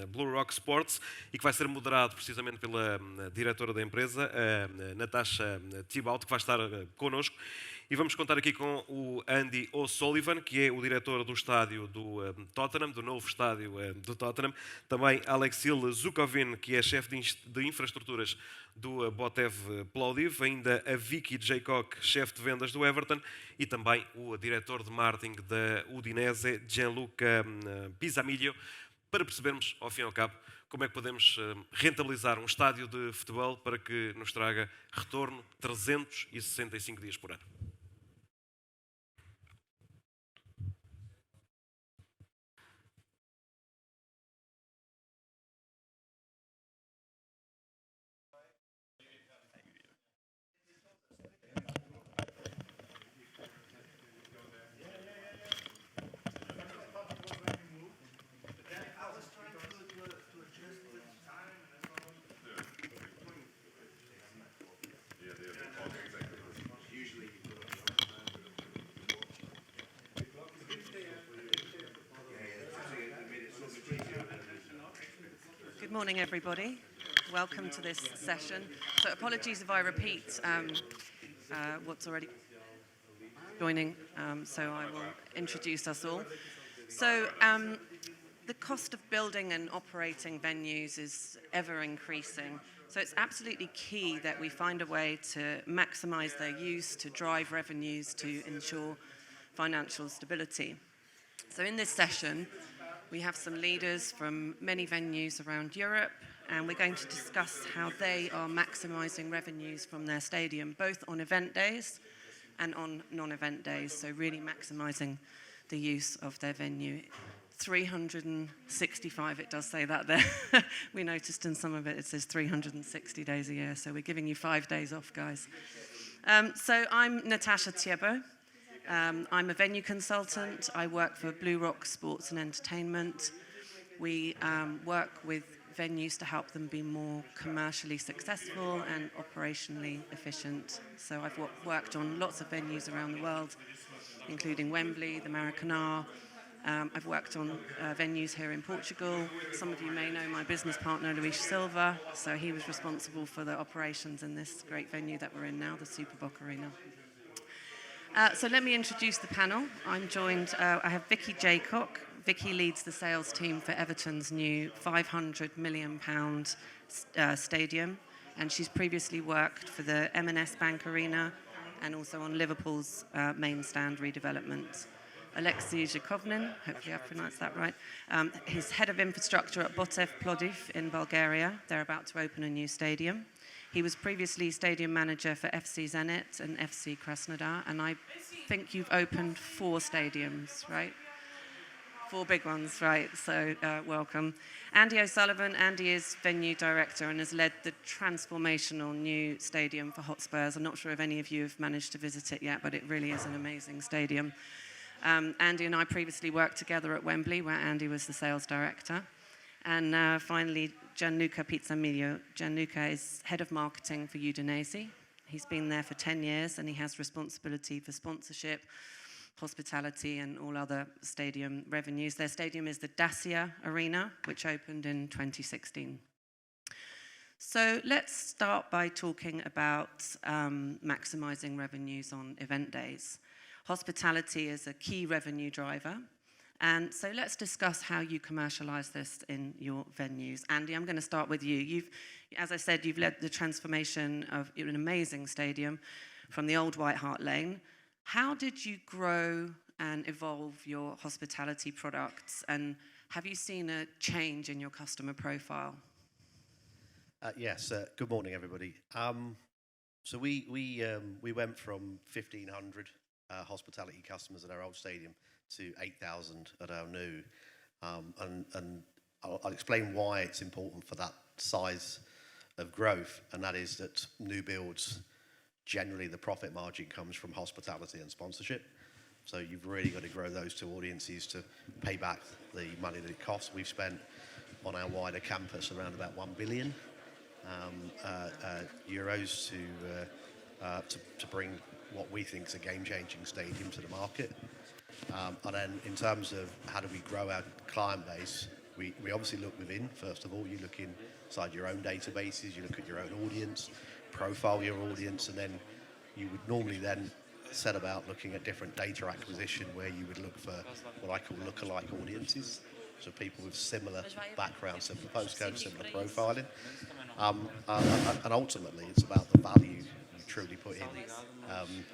Bluerock Sports e que vai ser moderado precisamente pela diretora da empresa, a Natasha Thiebaut, que vai estar connosco. E vamos contar aqui com o Andy O'Sullivan, que é o diretor do estádio do Tottenham, do novo estádio do Tottenham. Também Oleksii Zhukovin, que é chefe de infraestruturas do Botev Plovdiv. Ainda a Vicky Jaycock, chefe de vendas do Everton. E também o diretor de marketing da Udinese, Gianluca Pizzamiglio, para percebermos, ao fim e ao cabo, como é que podemos rentabilizar um estádio de futebol para que nos traga retorno 365 dias por ano. Good morning, everybody. Welcome to this session. So apologies if I repeat what's already joining, so I will introduce us all. So the cost of building and operating venues is ever increasing. So it's absolutely key that we find a way to maximize their use, to drive revenues, to ensure financial stability. So in this session, we have some leaders from many venues around Europe, and we're going to discuss how they are maximizing revenues from their stadium, both on event days and on non-event days, so really maximizing the use of their venue. 365, it does say that there. We noticed in some of it, it says 360 days a year, so we're giving you 5 days off, guys. So I'm Natasha Thiebaut. I'm a venue consultant. I work for Bluerock Sports Entertainment. We work with venues to help them be more commercially successful and operationally efficient. So I've worked on lots of venues around the world, including Wembley, the Maracanã. I've worked on venues here in Portugal. Some of you may know my business partner, Luis Silva. So he was responsible for the operations in this great venue that we're in now, the Super Boca Arena. So let me introduce the panel. I'm joined, I have Vicky Jaycock. Vicky leads the sales team for Everton's new £500 million stadium, and she's previously worked for the M&S Bank Arena and also on Liverpool's main stand redevelopment. Oleksii Zhukovin, hopefully I've pronounced that right, he's head of infrastructure at Botev Plovdiv in Bulgaria. They're about to open a new stadium. He was previously stadium manager for FC Zenit and FC Krasnodar, and I think you've opened 4 stadiums, right? 4 big ones, right? So welcome. Andy O'Sullivan. Andy is venue director and has led the transformational new stadium for Hotspurs. I'm not sure if any of you have managed to visit it yet, but it really is an amazing stadium. Andy and I previously worked together at Wembley, where Andy was the sales director. And finally, Gianluca Pizzamiglio. Gianluca is head of marketing for Udinese. He's been there for 10 years, and he has responsibility for sponsorship, hospitality, and all other stadium revenues. Their stadium is the Dacia Arena, which opened in 2016. So let's start by talking about maximizing revenues on event days. Hospitality is a key revenue driver. And so let's discuss how you commercialize this in your venues. Andy, I'm going to start with you. As I said, you've led the transformation of an amazing stadium from the old White Hart Lane. How did you grow and evolve your hospitality products? And have you seen a change in your customer profile? Yes. Good morning, everybody. So we went from 1,500 hospitality customers at our old stadium to 8,000 at our new, and I'll explain why it's important for that size of growth, and that is that new builds, generally the profit margin comes from hospitality and sponsorship, so you've really got to grow those 2 audiences to pay back the money that it costs. We've spent on our wider campus around about €1 billion to bring what we think is a game-changing stadium to the market. And then in terms of how do we grow our client base, we obviously look within, first of all. You look inside your own databases, you look at your own audience, profile your audience, and then you would normally then set about looking at different data acquisition where you would look for what I call lookalike audiences. So people with similar backgrounds, similar postcodes, similar profiling. And ultimately, it's about the value you truly put in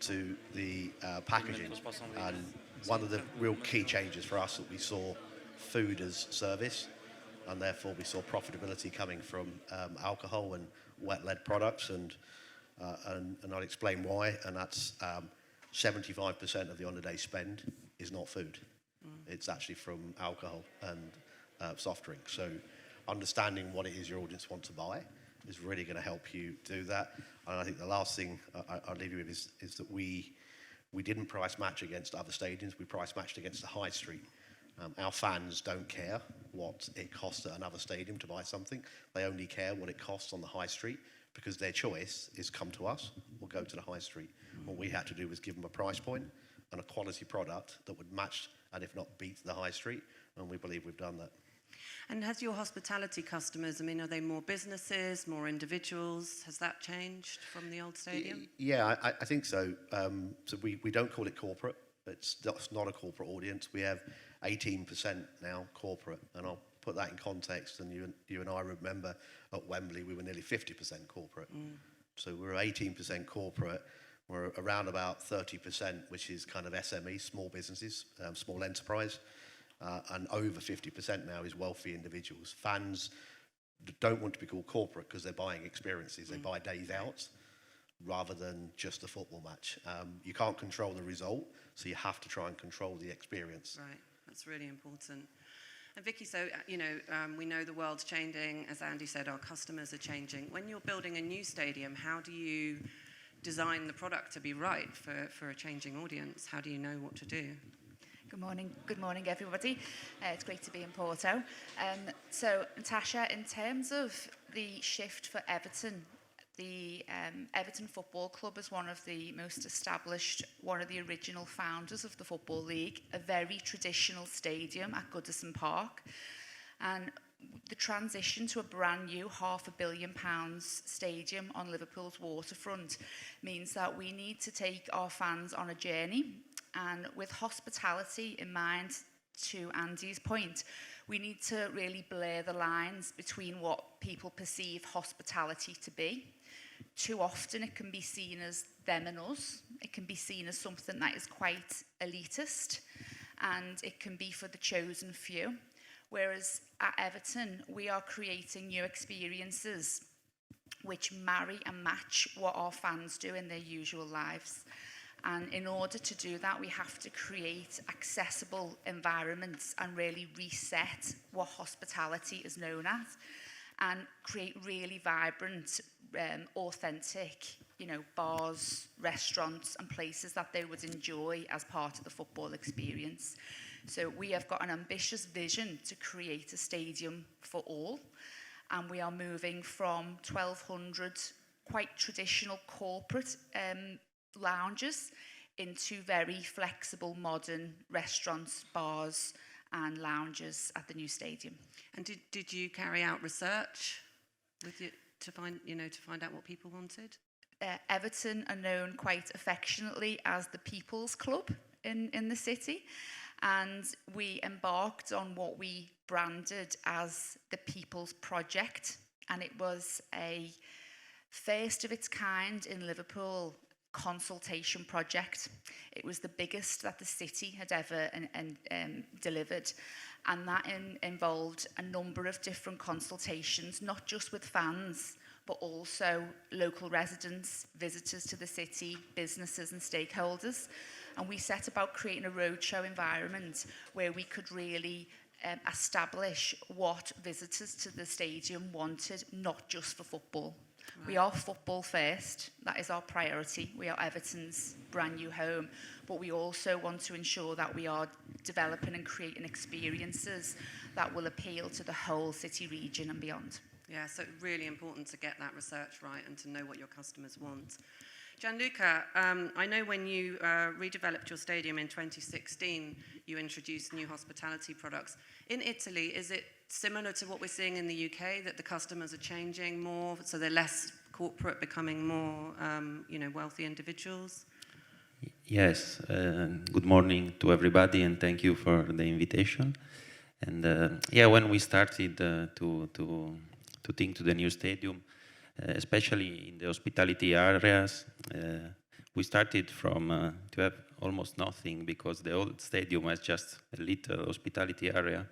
to the packaging. And one of the real key changes for us that we saw food as service, and therefore we saw profitability coming from alcohol and wet-led products, and I'll explain why. And that's 75% of the on-the-day spend is not food. It's actually from alcohol and soft drinks. So understanding what it is your audience want to buy is really going to help you do that. And I think the last thing I'll leave you with is that we didn't price match against other stadiums. We price matched against the high street. Our fans don't care what it costs at another stadium to buy something. They only care what it costs on the high street, because their choice is come to us or go to the high street. What we had to do was give them a price point and a quality product that would match, and if not beat, the high street, and we believe we've done that. And has your hospitality customers, I mean, are they more businesses, more individuals? Has that changed from the old stadium? Yeah, I think so. So we don't call it corporate. It's not a corporate audience. We have 18% now corporate, and I'll put that in context. And you and I remember at Wembley we were nearly 50% corporate. So we're 18% corporate. We're around about 30%, which is kind of SME, small businesses, small enterprise, and over 50% now is wealthy individuals. Fans don't want to be called corporate because they're buying experiences. They buy days out rather than just a football match. You can't control the result, so you have to try and control the experience. Right, that's really important. And Vicky, so, we know the world's changing. As Andy said, our customers are changing. When you're building a new stadium, how do you design the product to be right for a changing audience? How do you know what to do? Good morning, everybody. It's great to be in Porto. So, Natasha, in terms of the shift for Everton, the Everton Football Club is one of the most established, one of the original founders of the Football League, a very traditional stadium at Goodison Park. And the transition to a brand new £500 million stadium on Liverpool's waterfront means that we need to take our fans on a journey. And with hospitality in mind, to Andy's point, we need to really blur the lines between what people perceive hospitality to be. Too often it can be seen as them and us. It can be seen as something that is quite elitist, and it can be for the chosen few. Whereas at Everton, we are creating new experiences which marry and match what our fans do in their usual lives. And in order to do that, we have to create accessible environments and really reset what hospitality is known as, and create really vibrant, authentic, bars, restaurants and places that they would enjoy as part of the football experience. So we have got an ambitious vision to create a stadium for all, and we are moving from 1,200 quite traditional corporate lounges into very flexible, modern restaurants, bars and lounges at the new stadium. And did you carry out research with you to find out what people wanted? Everton are known quite affectionately as the People's Club in the city, and we embarked on what we branded as the People's Project, and it was a first of its kind in Liverpool consultation project. It was the biggest that the city had ever delivered, and that involved a number of different consultations, not just with fans but also local residents, visitors to the city, businesses and stakeholders. And we set about creating a roadshow environment where we could really establish what visitors to the stadium wanted, not just for football. Right. We are football first. That is our priority. We are Everton's brand new home. But we also want to ensure that we are developing and creating experiences that will appeal to the whole city region and beyond. Yeah, so really important to get that research right and to know what your customers want. Gianluca, I know when you redeveloped your stadium in 2016, you introduced new hospitality products. In Italy, is it similar to what we're seeing in the UK, that the customers are changing more, so they're less corporate, becoming more, wealthy individuals? Yes, good morning to everybody, and thank you for the invitation. And when we started to think to the new stadium, especially in the hospitality areas, we started from to have almost nothing, because the old stadium was just a little hospitality area,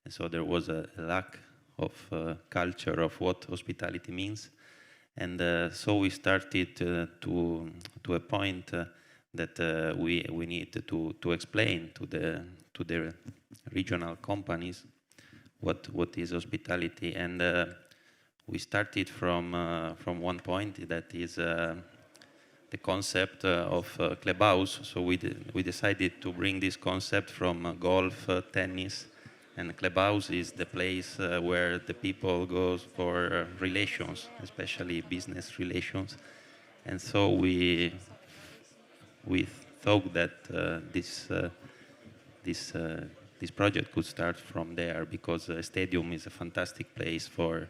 and so there was a lack of culture of what hospitality means. And so we started to a point that we need to explain to the regional companies what is hospitality. And we started from one point, that is the concept of clubhouse. So we decided to bring this concept from golf, tennis, and clubhouse is the place where the people go for relations, especially business relations. And so we thought that this project could start from there, because a stadium is a fantastic place for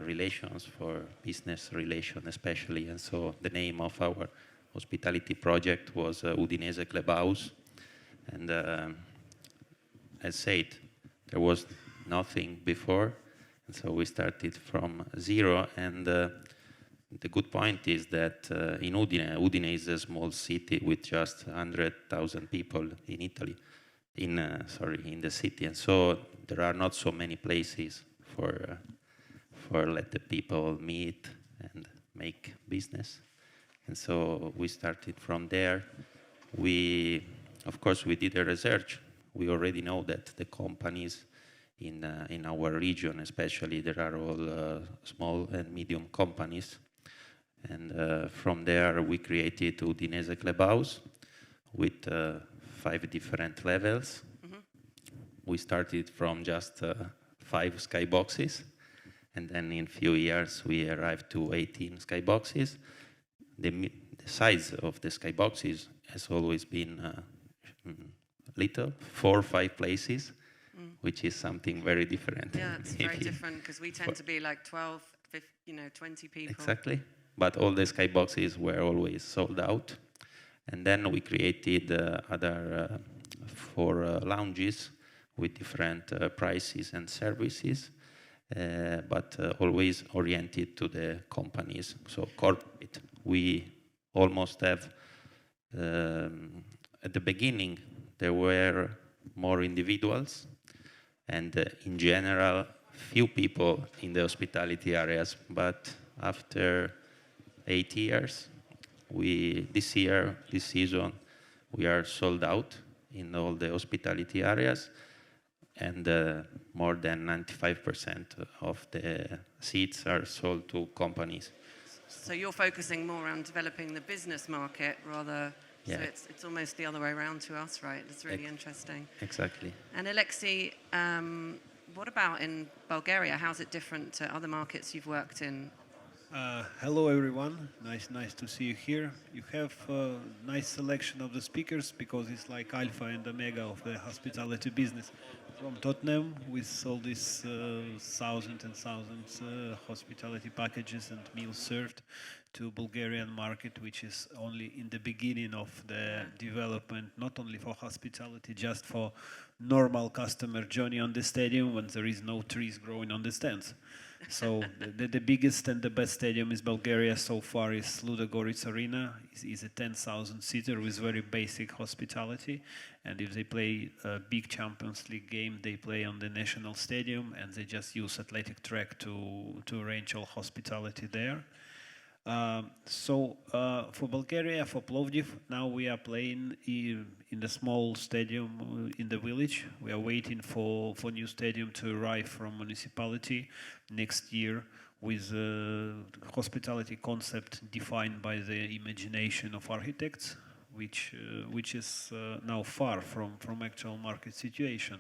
relations, for business relations especially. And so the name of our hospitality project was Udinese Clubhouse. And as said, there was nothing before, and so we started from zero. And the good point is that in Udine is a small city with just 100,000 people in Italy, in the city, and so there are not so many places for let the people meet and make business. And so we started from there. Of course, we did a research. We already know that the companies in our region, especially, there are all small and medium companies. And from there, we created Udinese Clubhouse with 5 different levels. Mm-hmm. We started from just 5 skyboxes, and then in a few years, we arrived to 18 skyboxes. The size of the skyboxes has always been little, 4 or 5 places, which is something very different. Yeah, it's very different, because we tend to be like 12, 20 people. Exactly. But all the skyboxes were always sold out. And then we created other 4 lounges with different prices and services, but always oriented to the companies, so corporate. We almost have, at the beginning, there were more individuals, and in general, few people in the hospitality areas. But after 8 years, this season, we are sold out in all the hospitality areas, and more than 95% of the seats are sold to companies. So you're focusing more on developing the business market rather. Yeah. So it's almost the other way around to us, right? It's really interesting. Exactly. And Oleksii, what about in Bulgaria? How's it different to other markets you've worked in? Hello everyone, nice to see you here. You have a nice selection of the speakers, because it's like alpha and omega of the hospitality business. From Tottenham, with all these thousands and thousands hospitality packages and meals served, to Bulgarian market, which is only in the beginning of the development, not only for hospitality, just for normal customer journey on the stadium when there is no trees growing on the stands. So the biggest and the best stadium in Bulgaria so far is Ludogorets Arena. It's a 10,000-seater with very basic hospitality. And if they play a big Champions League game, they play on the national stadium, and they just use athletic track to arrange all hospitality there. For Bulgaria, for Plovdiv, now we are playing in the small stadium in the village. We are waiting for new stadium to arrive from municipality next year, with hospitality concept defined by the imagination of architects, which is now far from actual market situation,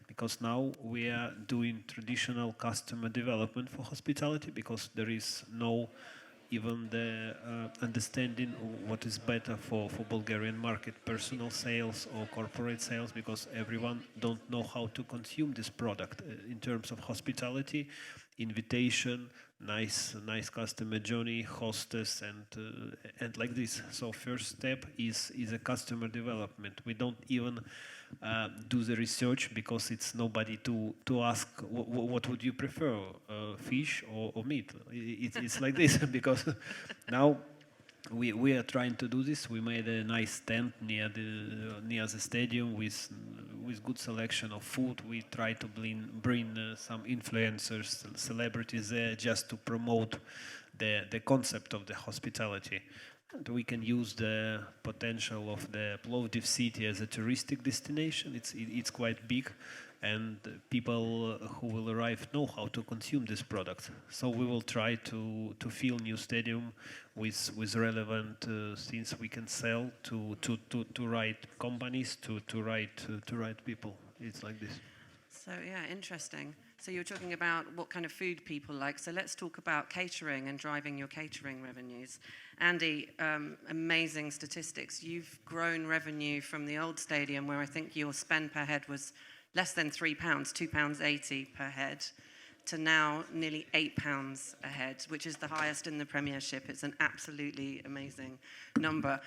because now we are doing traditional customer development for hospitality, because there is no even the understanding what is better for Bulgarian market, personal sales or corporate sales, because everyone don't know how to consume this product in terms of hospitality, invitation, nice customer journey, hostess, and like this. So first step is a customer development. We don't even do the research because it's nobody to ask what would you prefer, fish or meat. It's like this because now we are trying to do this. We made a nice tent near the stadium with good selection of food. We try to bring some influencers, celebrities there, just to promote the concept of the hospitality. And we can use the potential of the Plovdiv city as a touristic destination. It's quite big, and people who will arrive know how to consume this product. So we will try to fill new stadium with relevant things we can sell to right companies, to right people. It's like this. So yeah, interesting. So you were talking about what kind of food people like. So let's talk about catering and driving your catering revenues. Andy, amazing statistics. You've grown revenue from the old stadium where I think your spend per head was less than £3, £2.80 per head, to now nearly £8 a head, which is the highest in the Premiership. It's an absolutely amazing number.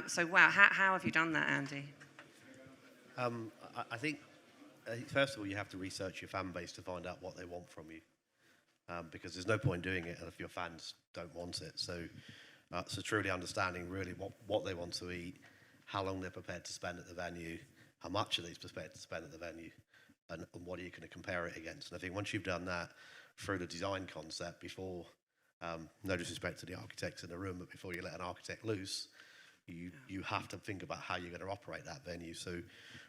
So wow, how have you done that, Andy? I think, first of all, you have to research your fan base to find out what they want from you, because there's no point doing it if your fans don't want it. So truly understanding really what they want to eat, how long they're prepared to spend at the venue, how much are they prepared to spend at the venue, and what are you going to compare it against. And I think once you've done that through the design concept before, no disrespect to the architects in the room, but before you let an architect loose, you have to think about how you're going to operate that venue. So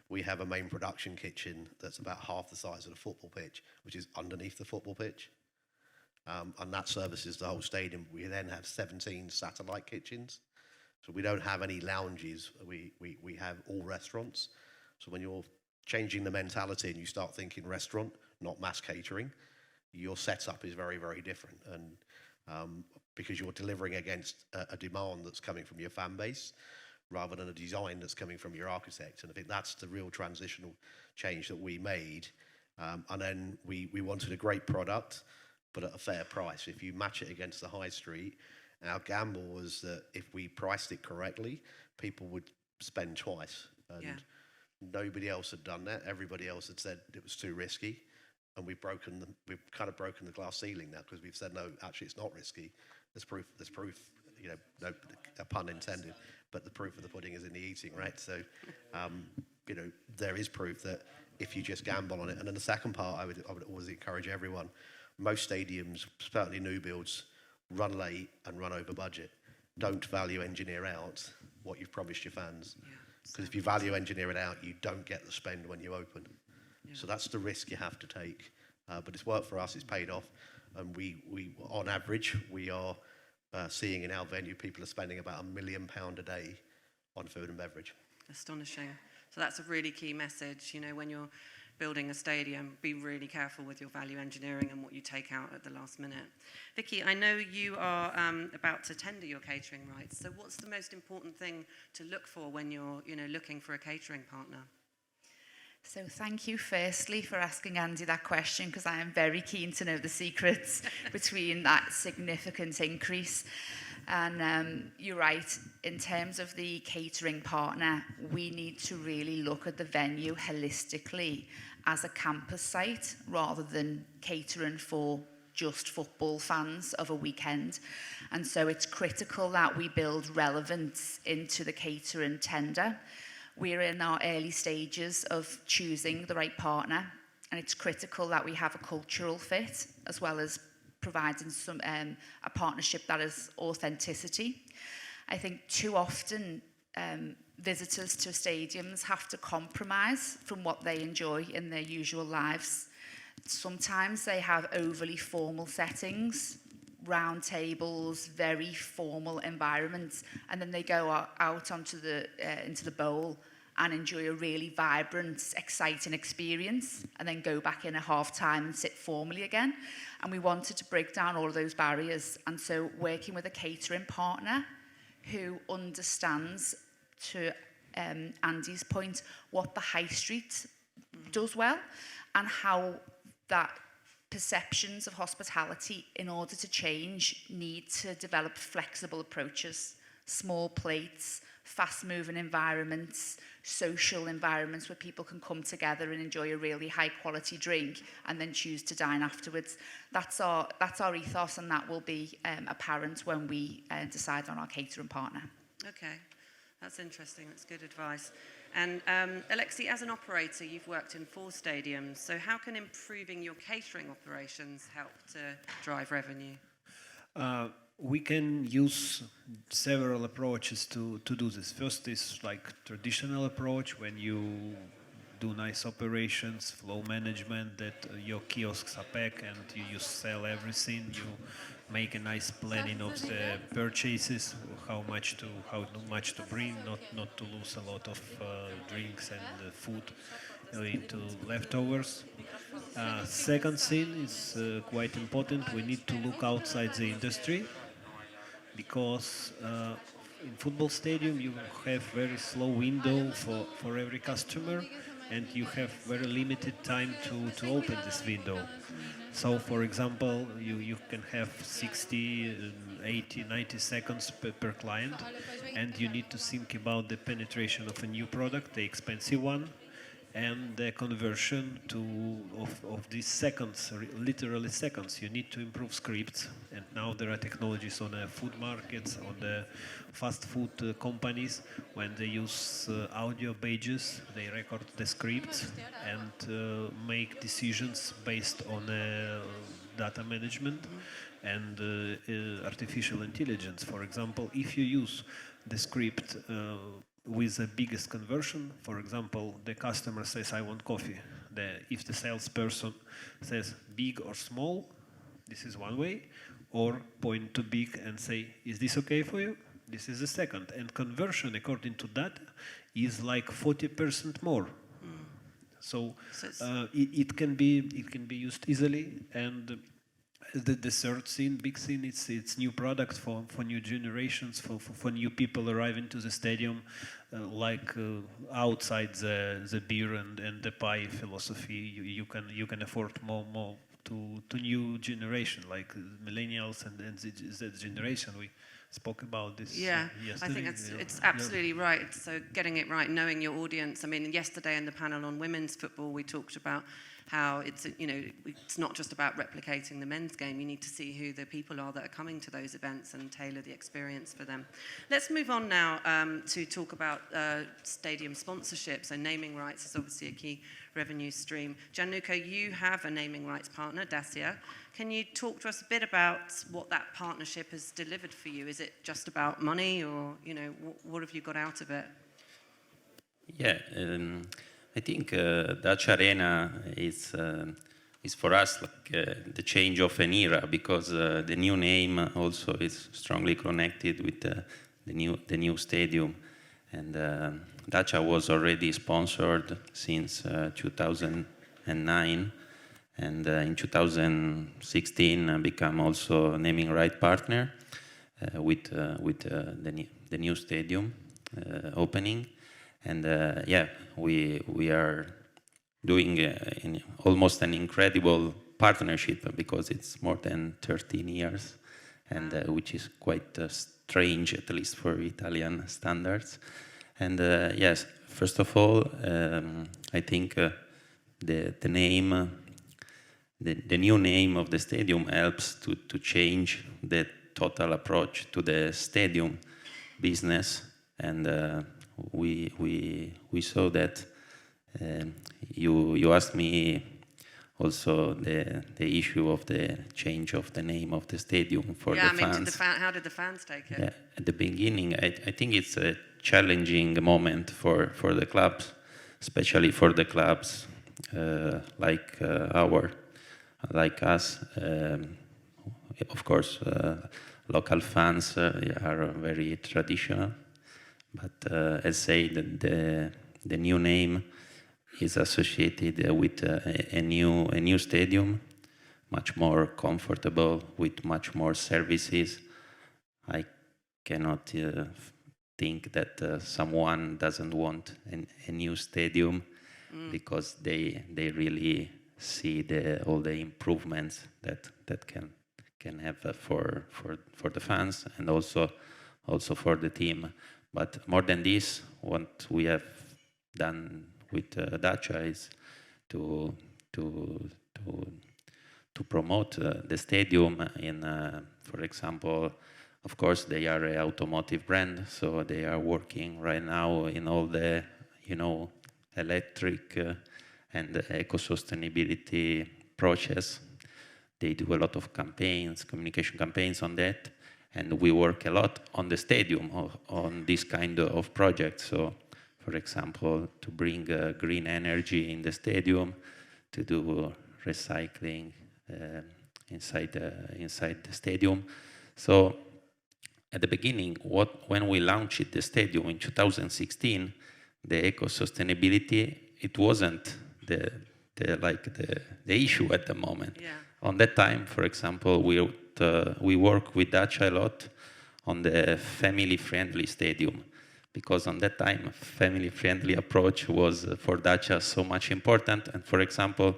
we have a main production kitchen that's about half the size of the football pitch, which is underneath the football pitch. And that services the whole stadium. We then have 17 satellite kitchens. So we don't have any lounges. We have all restaurants. So when you're changing the mentality and you start thinking restaurant, not mass catering, your setup is very, very different. And because you're delivering against a demand that's coming from your fan base rather than a design that's coming from your architect. And I think that's the real transitional change that we made. And then we wanted a great product, but at a fair price. If you match it against the high street, our gamble was that if we priced it correctly, people would spend twice. And nobody else had done that. Everybody else had said it was too risky. And we've kind of broken the glass ceiling now, because we've said, no, actually it's not risky. There's proof, no pun intended, but the proof of the pudding is in the eating, right? So, there is proof that if you just gamble on it. And then the second part, I would always encourage everyone. Most stadiums, certainly new builds, run late and run over budget. Don't value engineer out what you've promised your fans. Because if you value engineer it out, you don't get the spend when you open. So that's the risk you have to take. But it's worked for us, it's paid off. And we on average, we are seeing in our venue, people are spending about £1 million a day on food and beverage. Astonishing. So that's a really key message. When you're building a stadium, be really careful with your value engineering and what you take out at the last minute. Vicky, I know you are about to tender your catering rights. So what's the most important thing to look for when you're looking for a catering partner? So thank you firstly for asking Andy that question, because I am very keen to know the secrets between that significant increase. And you're right, in terms of the catering partner, we need to really look at the venue holistically as a campus site rather than catering for just football fans of a weekend. And so it's critical that we build relevance into the catering tender. We're in our early stages of choosing the right partner, and it's critical that we have a cultural fit as well as providing some a partnership that is authenticity. I think too often visitors to stadiums have to compromise from what they enjoy in their usual lives. Sometimes they have overly formal settings, round tables, very formal environments, and then they go out onto into the bowl and enjoy a really vibrant, exciting experience, and then go back in at half-time and sit formally again. And we wanted to break down all of those barriers. And so working with a catering partner who understands, to Andy's point, what the high street does well and how that perceptions of hospitality, in order to change, need to develop flexible approaches, small plates, fast-moving environments, social environments where people can come together and enjoy a really high-quality drink and then choose to dine afterwards. That's our ethos, and that will be apparent when we decide on our catering partner. Okay, that's interesting. That's good advice. And Oleksii, as an operator, you've worked in 4 stadiums. So how can improving your catering operations help to drive revenue? We can use several approaches to do this. First is like traditional approach, when you do nice operations, flow management, that your kiosks are packed and you sell everything. You make a nice planning of the purchases, how much to bring, not to lose a lot of drinks and food into leftovers. Second thing is quite important. We need to look outside the industry, because in football stadium you have very slow window for every customer, and you have very limited time to open this window. So, for example, you can have 60, 80, 90 seconds per client, and you need to think about the penetration of a new product, the expensive one, and the conversion of these seconds, literally seconds. You need to improve scripts, and now there are technologies on the food markets, on the fast food companies. When they use audio pages, they record the scripts and make decisions based on data management and artificial intelligence. For example, if you use the script with the biggest conversion, for example, the customer says, I want coffee. If the salesperson says big or small, this is one way, or point to big and say, is this okay for you? This is the second. And conversion, according to that, is like 40% more. So it can be used easily. And the third thing, big thing, it's new products for new generations, for new people arriving to the stadium, outside the beer and the pie philosophy. You can afford more to new generation, like millennials and Z generation. We spoke about this yesterday. I think it's absolutely right. So getting it right, knowing your audience. I mean, yesterday in the panel on women's football, we talked about how it's not just about replicating the men's game. You need to see who the people are that are coming to those events and tailor the experience for them. Let's move on now to talk about stadium sponsorship. So naming rights is obviously a key revenue stream. Gianluca, you have a naming rights partner, Dacia. Can you talk to us a bit about what that partnership has delivered for you? Is it just about money, or what have you got out of it? Yeah. I think Dutch Arena is for us like the change of an era, because the new name also is strongly connected with the new stadium, and Dacia was already sponsored since 2009, and in 2016 become also naming right partner with the new stadium opening. And we are doing almost an incredible partnership, because it's more than 13 years, and which is quite strange, at least for Italian standards. And yes, first of all, I think the name, the new name of the stadium helps to change the total approach to the stadium business, and we saw that. You asked me also the issue of the change of the name of the stadium for the fans. How did the fans take it? Yeah, at the beginning, I think it's a challenging moment for the clubs, especially for the clubs like us. Of course, local fans are very traditional. But as said, the new name is associated with a new stadium, much more comfortable, with much more services. I cannot think that someone doesn't want a new stadium because they really see all the improvements that can have for the fans and also for the team. But more than this, what we have done with Dacia is to promote the stadium in, for example, of course, they are an automotive brand, so they are working right now in all the, electric and eco-sustainability process. They do a lot of campaigns, communication campaigns on that, and we work a lot on the stadium on this kind of projects. So, for example, to bring green energy in the stadium, to do recycling inside the stadium. So, at the beginning, when we launched the stadium in 2016, the eco-sustainability, it wasn't the issue at the moment. Yeah. On that time, for example, we work with Dacia a lot on the family-friendly stadium, because on that time, family-friendly approach was for Dacia so much important. And for example,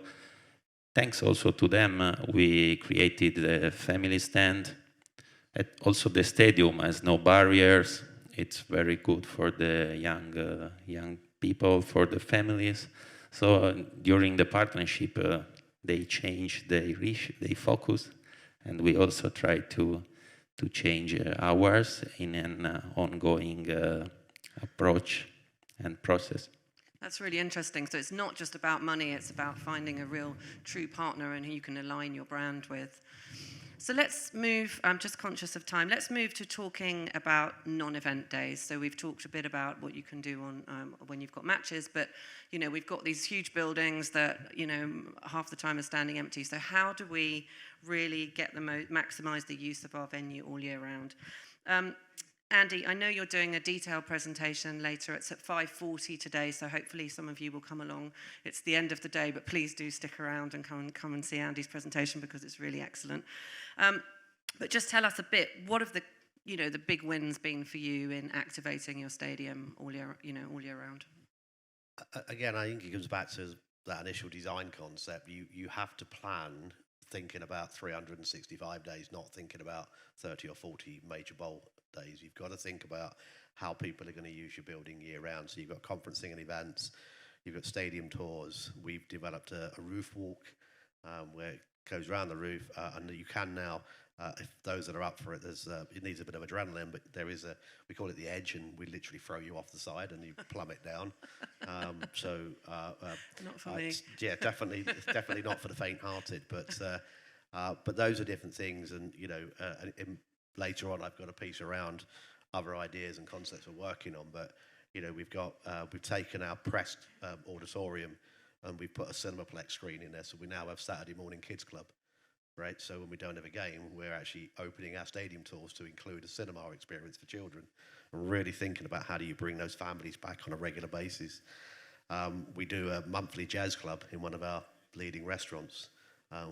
thanks also to them, we created the family stand. Also, the stadium has no barriers. It's very good for the young people, for the families. So during the partnership, they changed their focus, and we also try to change ours in an ongoing approach and process. That's really interesting. So it's not just about money, it's about finding a real true partner and who you can align your brand with. So let's move, I'm just conscious of time, let's move to talking about non-event days. So we've talked a bit about what you can do on when you've got matches, but we've got these huge buildings that half the time are standing empty. So how do we really get maximize the use of our venue all year round? Andy, I know you're doing a detailed presentation later. It's at 5:40 today, so hopefully some of you will come along. It's the end of the day, but please do stick around and come and see Andy's presentation because it's really excellent. But just tell us a bit, what have the big wins been for you in activating your stadium all year round? Again, I think it comes back to that initial design concept. You have to plan thinking about 365 days, not thinking about 30 or 40 major bowl days. You've got to think about how people are going to use your building year round. So you've got conferencing and events, you've got stadium tours. We've developed a roof walk where it goes around the roof, and you can now, if those that are up for it, it needs a bit of adrenaline, but we call it the edge, and we literally throw you off the side and you plummet down. Not for me. Yeah, definitely not for the faint-hearted, but those are different things, and later on, I've got a piece around other ideas and concepts we're working on. But we've taken our pressed auditorium and we've put a Cinemaplex screen in there. So we now have Saturday morning kids club, right? So when we don't have a game, we're actually opening our stadium tours to include a cinema experience for children, and really thinking about how do you bring those families back on a regular basis. We do a monthly jazz club in one of our leading restaurants.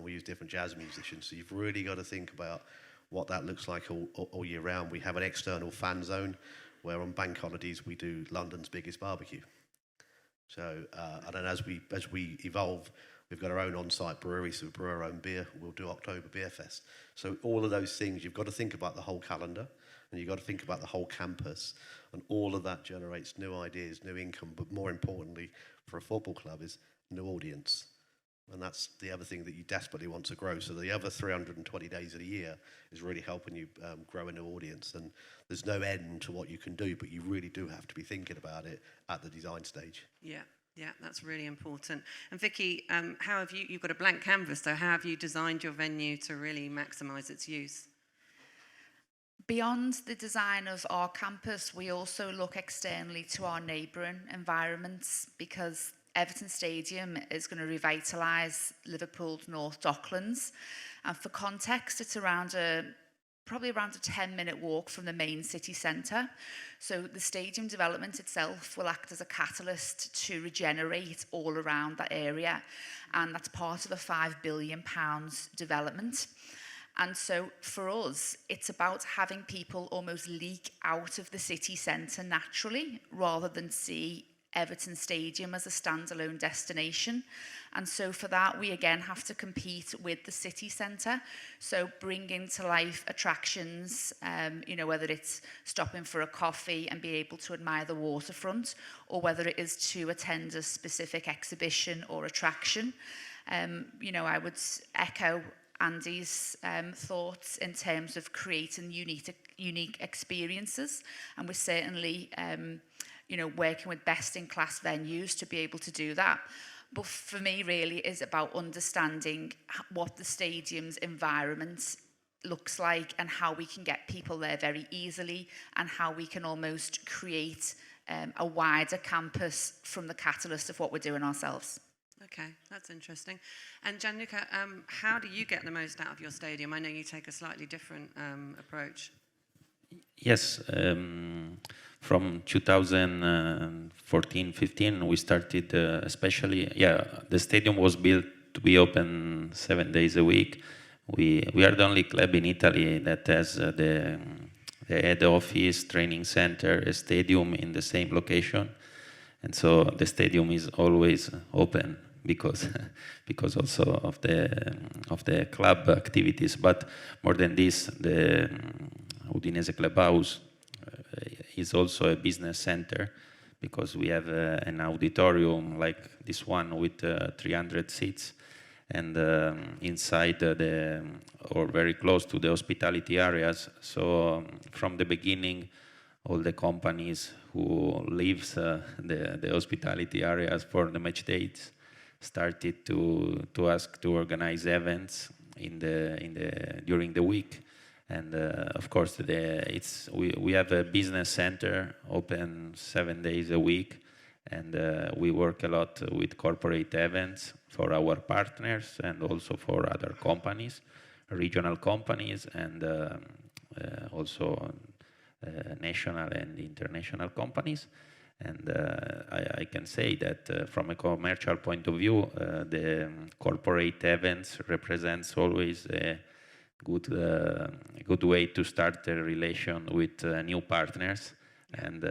We use different jazz musicians. So you've really got to think about what that looks like all year round. We have an external fan zone where on bank holidays we do London's biggest barbecue. So, and then as we evolve, we've got our own on-site brewery, so we brew our own beer. We'll do October Beer Fest. So all of those things, you've got to think about the whole calendar, and you've got to think about the whole campus, and all of that generates new ideas, new income, but more importantly, for a football club is new audience. And that's the other thing that you desperately want to grow. So the other 320 days of the year is really helping you grow a new audience. And there's no end to what you can do, but you really do have to be thinking about it at the design stage. Yeah, that's really important. And Vicky, how have you've got a blank canvas, so how have you designed your venue to really maximise its use? Beyond the design of our campus, we also look externally to our neighbouring environments, because Everton Stadium is going to revitalise Liverpool's North Docklands. And for context, it's around a probably around a 10-minute walk from the main city centre. So the stadium development itself will act as a catalyst to regenerate all around that area, and that's part of a £5 billion development. And so for us, it's about having people almost leak out of the city centre naturally, rather than see Everton Stadium as a standalone destination. And so for that, we again have to compete with the city centre. So bringing to life attractions, you know, whether it's stopping for a coffee and be able to admire the waterfront, or whether it is to attend a specific exhibition or attraction. You know, I would echo Andy's thoughts in terms of creating unique experiences, and we're certainly you know, working with best-in-class venues to be able to do that. But for me, really, is about understanding what the stadium's environment looks like and how we can get people there very easily, and how we can almost create a wider campus from the catalyst of what we're doing ourselves. Okay, that's interesting. And Gianluca, how do you get the most out of your stadium? I know you take a slightly different approach. Yes, from 2014-15 we started, especially, the stadium was built to be open 7 days a week. We are the only club in Italy that has the head office, training center, a stadium in the same location, and so the stadium is always open because also of the club activities. But more than this, the Udinese clubhouse is also a business center, because we have an auditorium like this one with 300 seats, and inside or very close to the hospitality areas. So from the beginning, all the companies who leaves the hospitality areas for the match dates started to ask to organize events during the week. And of course, we have a business center open 7 days a week, and we work a lot with corporate events for our partners and also for other companies, regional companies, and also national and international companies. And I can say that from a commercial point of view, the corporate events represents always a good way to start a relation with new partners. And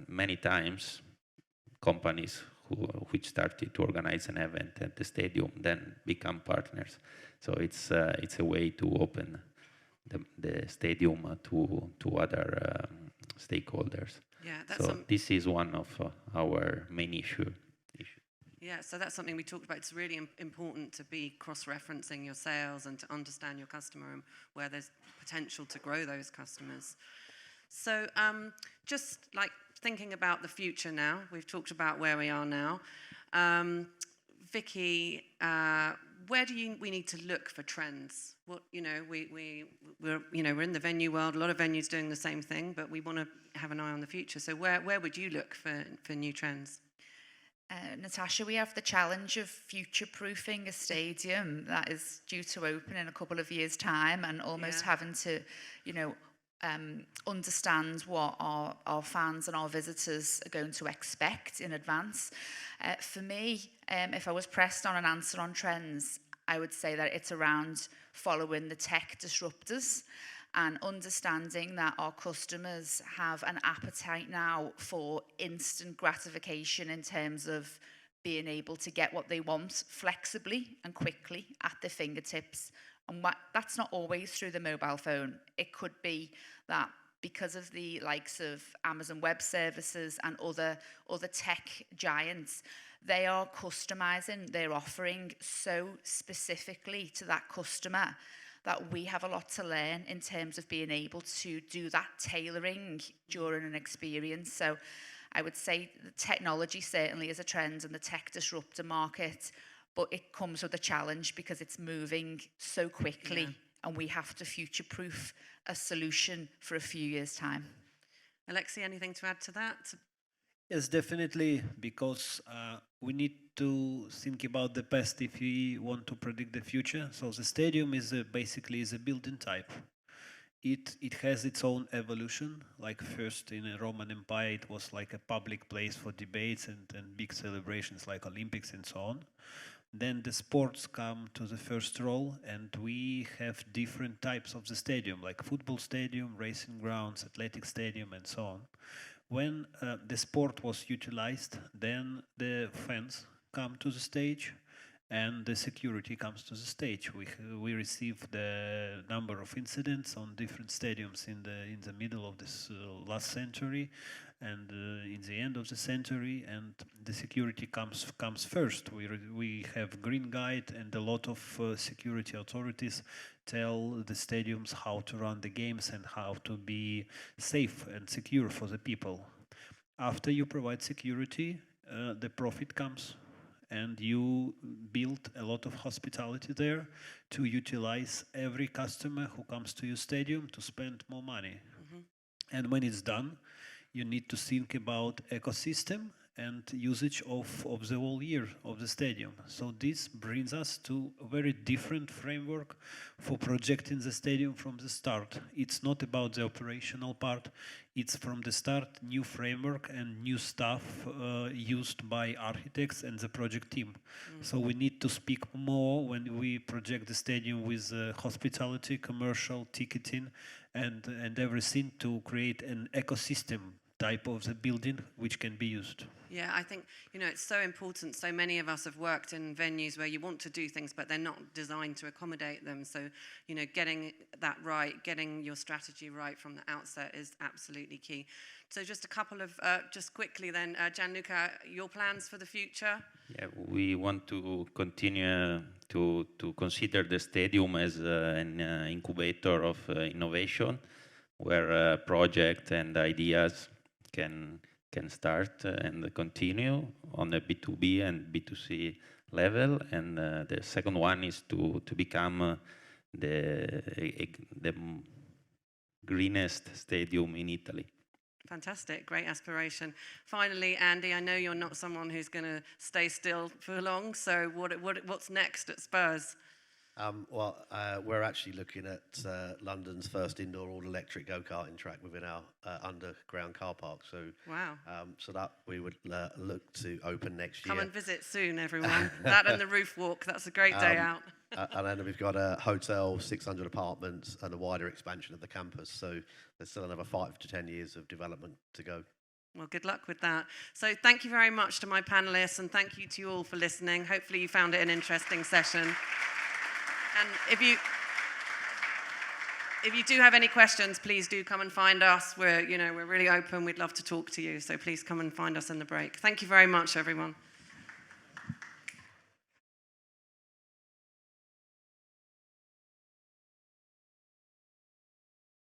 many times companies which started to organize an event at the stadium then become partners. So it's a way to open the stadium to other stakeholders. Yeah, that's so this is one of our main issues. Yeah, so that's something we talked about. It's really important to be cross-referencing your sales and to understand your customer and where there's potential to grow those customers. So just like thinking about the future now, we've talked about where we are now. Vicky, where do we need to look for trends? What, you know, we're in the venue world. A lot of venues doing the same thing, but we want to have an eye on the future. So where would you look for new trends? Natasha, we have the challenge of future-proofing a stadium that is due to open in a couple of years' time, and almost having to, you know, understand what our fans and our visitors are going to expect in advance. For me, if I was pressed on an answer on trends, I would say that it's around following the tech disruptors and understanding that our customers have an appetite now for instant gratification in terms of being able to get what they want flexibly and quickly at their fingertips. And that's not always through the mobile phone. It could be that because of the likes of Amazon Web Services and other tech giants, they are customizing their offering so specifically to that customer that we have a lot to learn in terms of being able to do that tailoring during an experience. So I would say the technology certainly is a trend in the tech disruptor market, but it comes with a challenge because it's moving so quickly, and we have to future-proof a solution for a few years' time. Oleksii, anything to add to that? Yes, definitely, because we need to think about the past if we want to predict the future. So the stadium is basically a building type. it has its own evolution. Like first in the Roman Empire, it was like a public place for debates and big celebrations like Olympics and so on. Then the sports come to the first role, and we have different types of the stadium, like football stadium, racing grounds, athletic stadium, and so on. When the sport was utilized, then the fans come to the stage, and the security comes to the stage. We receive the number of incidents on different stadiums in the middle of this last century, and in the end of the century, and the security comes first. We have green guide, and a lot of security authorities tell the stadiums how to run the games and how to be safe and secure for the people. After you provide security, the profit comes, and you build a lot of hospitality there to utilize every customer who comes to your stadium to spend more money. And when it's done, you need to think about ecosystem and usage of the whole year of the stadium. So this brings us to a very different framework for projecting the stadium from the start. It's not about the operational part, it's from the start new framework and new stuff used by architects and the project team. So we need to speak more when we project the stadium with hospitality, commercial, ticketing, and everything to create an ecosystem type of the building which can be used. Yeah, I think, it's so important. So many of us have worked in venues where you want to do things, but they're not designed to accommodate them. So, getting that right, getting your strategy right from the outset is absolutely key. So just a couple of, just quickly then, Gianluca, your plans for the future? Yeah, we want to continue to consider the stadium as an incubator of innovation, where projects and ideas can start and continue on a B2B and B2C level. And the second one is to become the greenest stadium in Italy. Fantastic, great aspiration. Finally, Andy, I know you're not someone who's going to stay still for long, so what's next at Spurs? We're actually looking at London's first indoor all-electric go-karting track within our underground car park. So, wow. So that we would look to open next year. Come and visit soon, everyone. That and the roof walk, that's a great day out. And then we've got a hotel, 600 apartments, and a wider expansion of the campus. So there's still another 5 to 10 years of development to go. Well, good luck with that. So thank you very much to my panelists, and thank you to you all for listening. Hopefully you found it an interesting session. And if you do have any questions, please do come and find us. We're really open. We'd love to talk to you. So please come and find us in the break. Thank you very much, everyone.